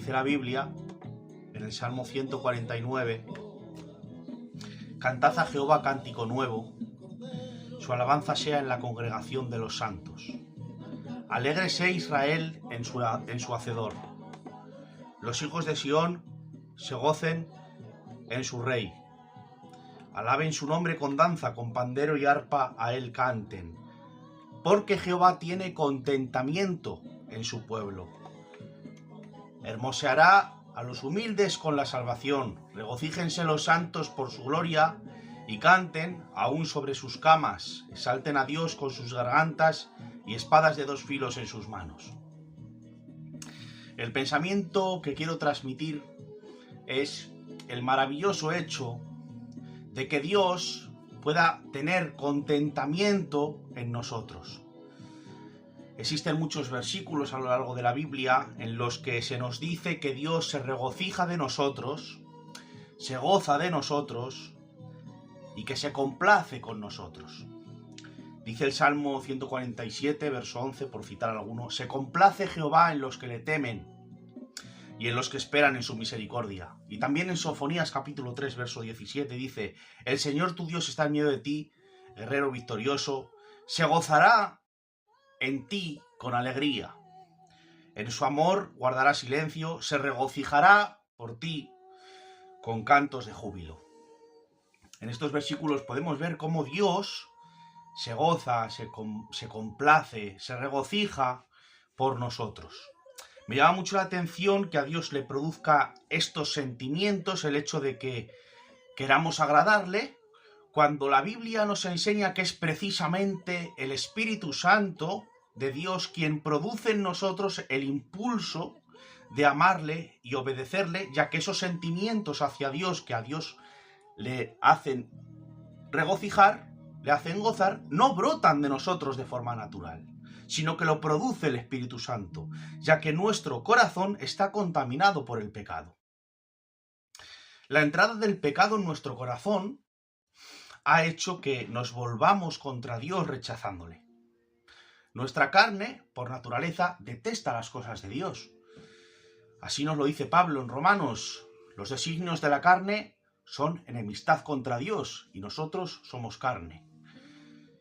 Dice la Biblia, en el Salmo 149, cantad a Jehová cántico nuevo, su alabanza sea en la congregación de los santos. Alégrese Israel en su hacedor. Los hijos de Sión se gocen en su rey. Alaben su nombre con danza, con pandero y arpa a él canten. Porque Jehová tiene contentamiento en su pueblo. Hermoseará a los humildes con la salvación. Regocíjense los santos por su gloria y canten aún sobre sus camas. Exalten a Dios con sus gargantas y espadas de 2 filos en sus manos. El pensamiento que quiero transmitir es el maravilloso hecho de que Dios pueda tener contentamiento en nosotros. Existen muchos versículos a lo largo de la Biblia en los que se nos dice que Dios se regocija de nosotros, se goza de nosotros y que se complace con nosotros. Dice el Salmo 147, verso 11, por citar alguno: se complace Jehová en los que le temen y en los que esperan en su misericordia. Y también en Sofonías capítulo 3, verso 17 dice: el Señor tu Dios está en medio de ti, guerrero victorioso, se gozará en ti con alegría. En su amor guardará silencio, se regocijará por ti con cantos de júbilo. En estos versículos podemos ver cómo Dios se goza, se complace, se regocija por nosotros. Me llama mucho la atención que a Dios le produzca estos sentimientos, el hecho de que queramos agradarle, cuando la Biblia nos enseña que es precisamente el Espíritu Santo de Dios quien produce en nosotros el impulso de amarle y obedecerle, ya que esos sentimientos hacia Dios que a Dios le hacen regocijar, le hacen gozar, no brotan de nosotros de forma natural, sino que lo produce el Espíritu Santo, ya que nuestro corazón está contaminado por el pecado. La entrada del pecado en nuestro corazón ha hecho que nos volvamos contra Dios rechazándole. Nuestra carne, por naturaleza, detesta las cosas de Dios. Así nos lo dice Pablo en Romanos: los designios de la carne son enemistad contra Dios y nosotros somos carne.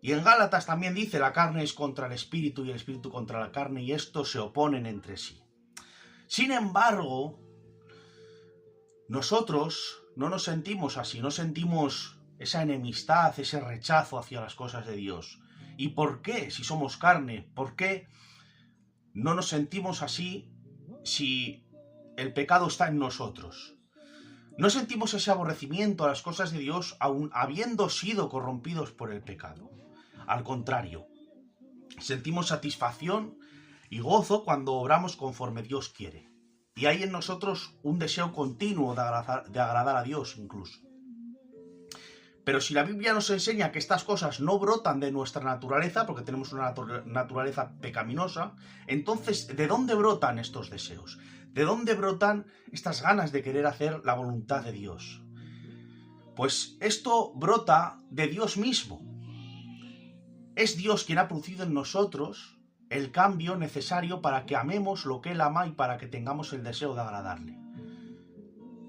Y en Gálatas también dice: la carne es contra el espíritu y el espíritu contra la carne, y estos se oponen entre sí. Sin embargo, nosotros no nos sentimos así, no sentimos esa enemistad, ese rechazo hacia las cosas de Dios. ¿Y por qué? Si somos carne, ¿por qué no nos sentimos así si el pecado está en nosotros? No sentimos ese aborrecimiento a las cosas de Dios aun habiendo sido corrompidos por el pecado. Al contrario, sentimos satisfacción y gozo cuando obramos conforme Dios quiere. Y hay en nosotros un deseo continuo de agradar a Dios incluso. Pero si la Biblia nos enseña que estas cosas no brotan de nuestra naturaleza, porque tenemos una naturaleza pecaminosa, entonces, ¿de dónde brotan estos deseos? ¿De dónde brotan estas ganas de querer hacer la voluntad de Dios? Pues esto brota de Dios mismo. Es Dios quien ha producido en nosotros el cambio necesario para que amemos lo que Él ama y para que tengamos el deseo de agradarle.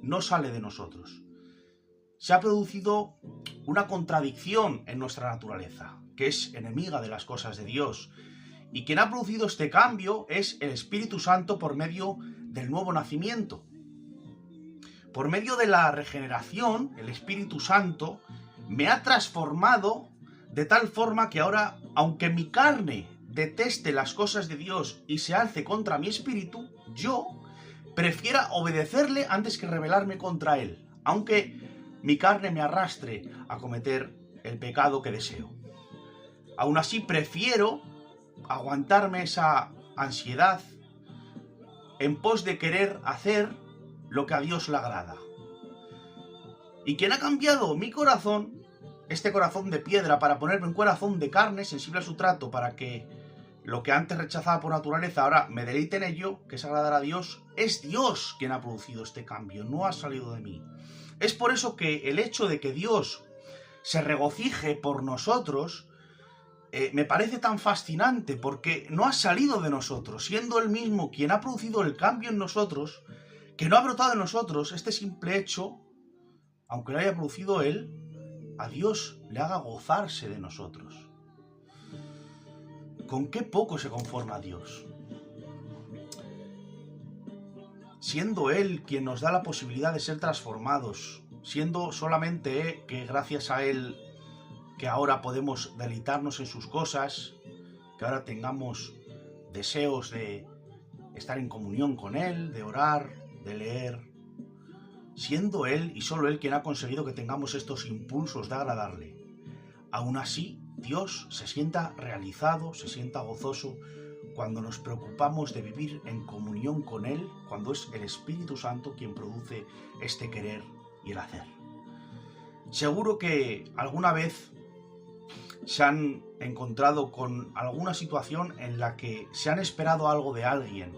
No sale de nosotros. Se ha producido una contradicción en nuestra naturaleza, que es enemiga de las cosas de Dios. Y quien ha producido este cambio es el Espíritu Santo por medio del nuevo nacimiento. Por medio de la regeneración, el Espíritu Santo me ha transformado de tal forma que ahora, aunque mi carne deteste las cosas de Dios y se alce contra mi espíritu, yo prefiera obedecerle antes que rebelarme contra él, aunque mi carne me arrastre a cometer el pecado que deseo. Aún así, prefiero aguantarme esa ansiedad en pos de querer hacer lo que a Dios le agrada. ¿Y quién ha cambiado mi corazón, este corazón de piedra, para ponerme un corazón de carne, sensible a su trato, para que lo que antes rechazaba por naturaleza ahora me deleite en ello, que es agradar a Dios? Es Dios quien ha producido este cambio, no ha salido de mí. Es por eso que el hecho de que Dios se regocije por nosotros me parece tan fascinante, porque no ha salido de nosotros. Siendo Él mismo quien ha producido el cambio en nosotros, que no ha brotado en nosotros, este simple hecho, aunque lo haya producido Él, a Dios le haga gozarse de nosotros. ¿Con qué poco se conforma Dios? Siendo Él quien nos da la posibilidad de ser transformados, siendo solamente que gracias a Él que ahora podemos deleitarnos en sus cosas, que ahora tengamos deseos de estar en comunión con Él, de orar, de leer, siendo Él y solo Él quien ha conseguido que tengamos estos impulsos de agradarle. Aún así, Dios se sienta realizado, se sienta gozoso cuando nos preocupamos de vivir en comunión con Él, cuando es el Espíritu Santo quien produce este querer y el hacer. Seguro que alguna vez se han encontrado con alguna situación en la que se han esperado algo de alguien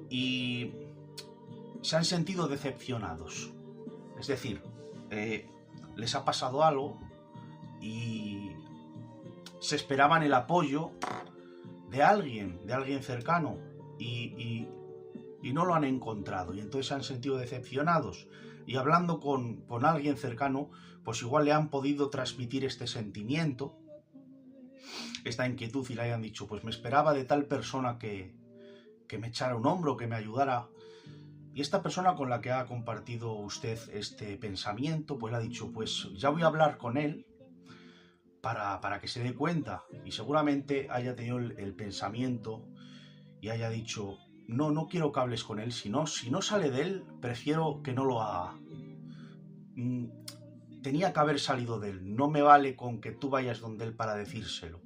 y se han sentido decepcionados. Es decir, les ha pasado algo y se esperaban el apoyo de alguien cercano y no lo han encontrado y entonces se han sentido decepcionados. Y hablando con alguien cercano, pues igual le han podido transmitir este sentimiento, esta inquietud, y le hayan dicho, pues me esperaba de tal persona que me echara un hombro, que me ayudara. Y esta persona con la que ha compartido usted este pensamiento, pues le ha dicho, pues ya voy a hablar con él para que se dé cuenta. Y seguramente haya tenido el pensamiento y haya dicho, no quiero que hables con él, si no sale de él, prefiero que no lo haga. Tenía que haber salido de él, no me vale con que tú vayas donde él para decírselo.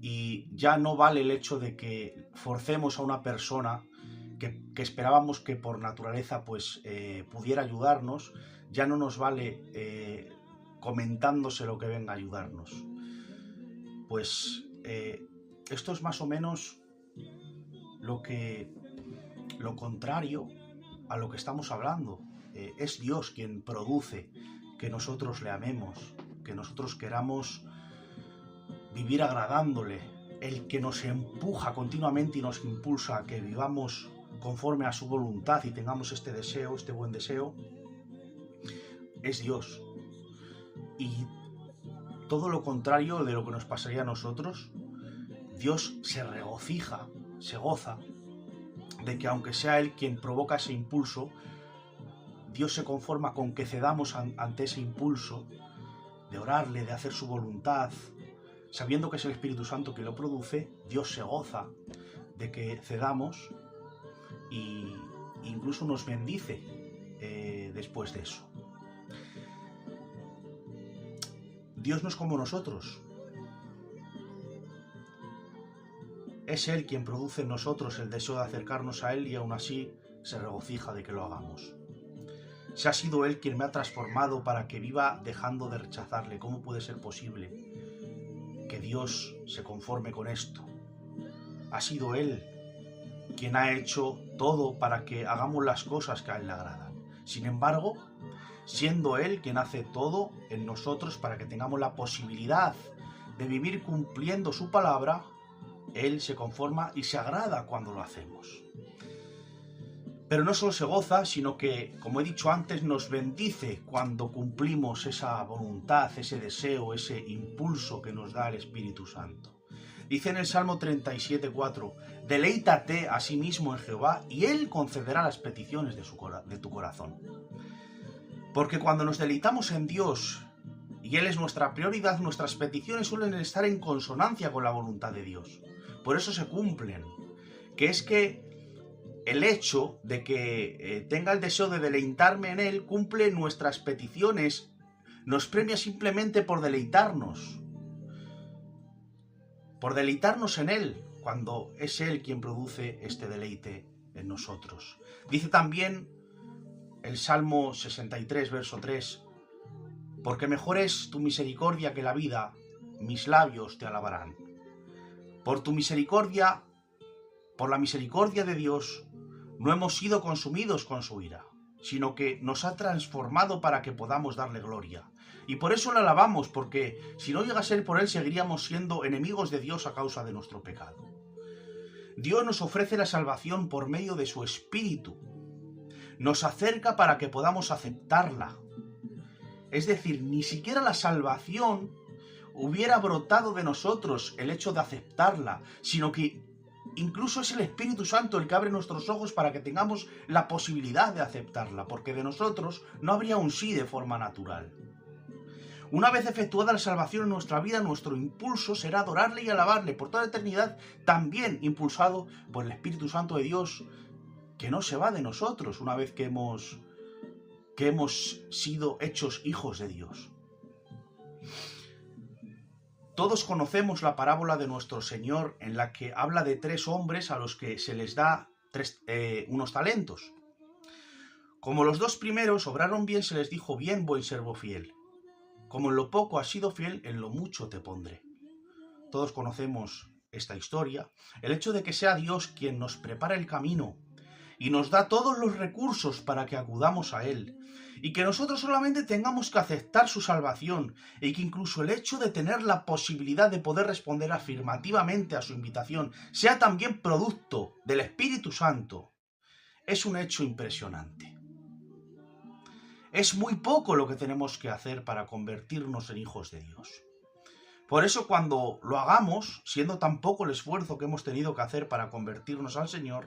Y ya no vale el hecho de que forcemos a una persona que esperábamos que por naturaleza pues pudiera ayudarnos, ya no nos vale comentándose lo que venga a ayudarnos. Pues esto es más o menos lo contrario a lo que estamos hablando. Es Dios quien produce que nosotros le amemos, que nosotros queramos vivir agradándole, el que nos empuja continuamente y nos impulsa a que vivamos conforme a su voluntad y tengamos este deseo, este buen deseo, es Dios. Y todo lo contrario de lo que nos pasaría a nosotros, Dios se regocija, se goza de que aunque sea Él quien provoca ese impulso, Dios se conforma con que cedamos ante ese impulso de orarle, de hacer su voluntad, sabiendo que es el Espíritu Santo que lo produce. Dios se goza de que cedamos e incluso nos bendice después de eso. Dios no es como nosotros. Es Él quien produce en nosotros el deseo de acercarnos a Él y aún así se regocija de que lo hagamos. Si ha sido Él quien me ha transformado para que viva dejando de rechazarle, ¿cómo puede ser posible que Dios se conforme con esto? Ha sido Él quien ha hecho todo para que hagamos las cosas que a Él le agradan. Sin embargo, siendo Él quien hace todo en nosotros para que tengamos la posibilidad de vivir cumpliendo su palabra, Él se conforma y se agrada cuando lo hacemos. Pero no solo se goza, sino que, como he dicho antes, nos bendice cuando cumplimos esa voluntad, ese deseo, ese impulso que nos da el Espíritu Santo. Dice en el Salmo 37:4, deleítate a sí mismo en Jehová y Él concederá las peticiones de tu corazón. Porque cuando nos deleitamos en Dios y Él es nuestra prioridad, nuestras peticiones suelen estar en consonancia con la voluntad de Dios. Por eso se cumplen. Que es que el hecho de que tenga el deseo de deleitarme en Él cumple nuestras peticiones, nos premia simplemente por deleitarnos en Él, cuando es Él quien produce este deleite en nosotros. Dice también el Salmo 63, verso 3, porque mejor es tu misericordia que la vida, mis labios te alabarán. Por tu misericordia, por la misericordia de Dios, no hemos sido consumidos con su ira, sino que nos ha transformado para que podamos darle gloria. Y por eso le alabamos, porque si no llega a ser por Él, seguiríamos siendo enemigos de Dios a causa de nuestro pecado. Dios nos ofrece la salvación por medio de su Espíritu. Nos acerca para que podamos aceptarla. Es decir, ni siquiera la salvación hubiera brotado de nosotros el hecho de aceptarla, sino que incluso es el Espíritu Santo el que abre nuestros ojos para que tengamos la posibilidad de aceptarla, porque de nosotros no habría un sí de forma natural. Una vez efectuada la salvación en nuestra vida, nuestro impulso será adorarle y alabarle por toda la eternidad, también impulsado por el Espíritu Santo de Dios, que no se va de nosotros una vez que hemos sido hechos hijos de Dios. Todos conocemos la parábola de nuestro Señor en la que habla de 3 hombres a los que se les da unos talentos. Como los 2 primeros obraron bien, se les dijo: bien, buen siervo fiel. Como en lo poco has sido fiel, en lo mucho te pondré. Todos conocemos esta historia. El hecho de que sea Dios quien nos prepara el camino y nos da todos los recursos para que acudamos a Él, y que nosotros solamente tengamos que aceptar su salvación, y que incluso el hecho de tener la posibilidad de poder responder afirmativamente a su invitación sea también producto del Espíritu Santo, es un hecho impresionante. Es muy poco lo que tenemos que hacer para convertirnos en hijos de Dios. Por eso, cuando lo hagamos, siendo tan poco el esfuerzo que hemos tenido que hacer para convertirnos al Señor,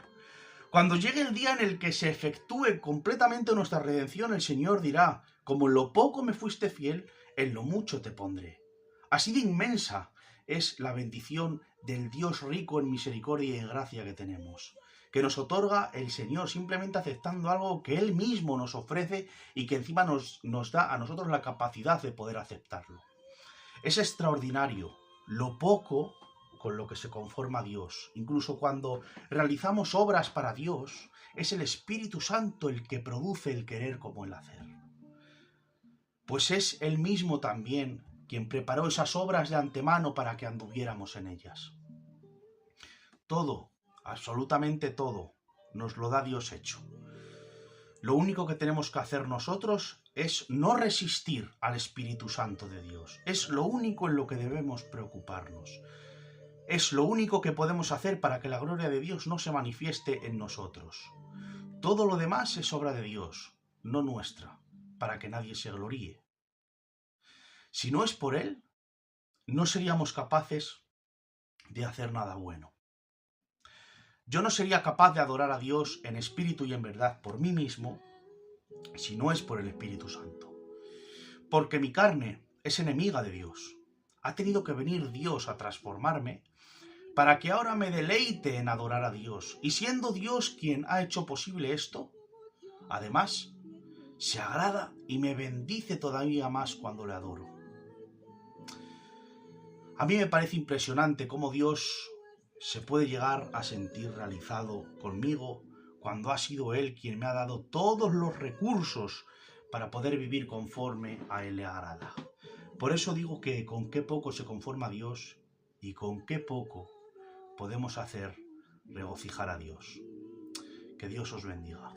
cuando llegue el día en el que se efectúe completamente nuestra redención, el Señor dirá: como en lo poco me fuiste fiel, en lo mucho te pondré. Así de inmensa es la bendición del Dios rico en misericordia y en gracia que tenemos, que nos otorga el Señor simplemente aceptando algo que Él mismo nos ofrece y que encima nos da a nosotros la capacidad de poder aceptarlo. Es extraordinario lo poco con lo que se conforma Dios. Incluso cuando realizamos obras para Dios, es el Espíritu Santo el que produce el querer como el hacer. Pues es Él mismo también quien preparó esas obras de antemano para que anduviéramos en ellas. Todo, absolutamente todo, nos lo da Dios hecho. Lo único que tenemos que hacer nosotros es no resistir al Espíritu Santo de Dios. Es lo único en lo que debemos preocuparnos. Es lo único que podemos hacer para que la gloria de Dios no se manifieste en nosotros. Todo lo demás es obra de Dios, no nuestra, para que nadie se gloríe. Si no es por Él, no seríamos capaces de hacer nada bueno. Yo no sería capaz de adorar a Dios en espíritu y en verdad por mí mismo, si no es por el Espíritu Santo. Porque mi carne es enemiga de Dios. Ha tenido que venir Dios a transformarme para que ahora me deleite en adorar a Dios. Y siendo Dios quien ha hecho posible esto, además, se agrada y me bendice todavía más cuando le adoro. A mí me parece impresionante cómo Dios se puede llegar a sentir realizado conmigo cuando ha sido Él quien me ha dado todos los recursos para poder vivir conforme a Él le agrada. Por eso digo que con qué poco se conforma Dios y con qué poco podemos hacer regocijar a Dios. Que Dios os bendiga.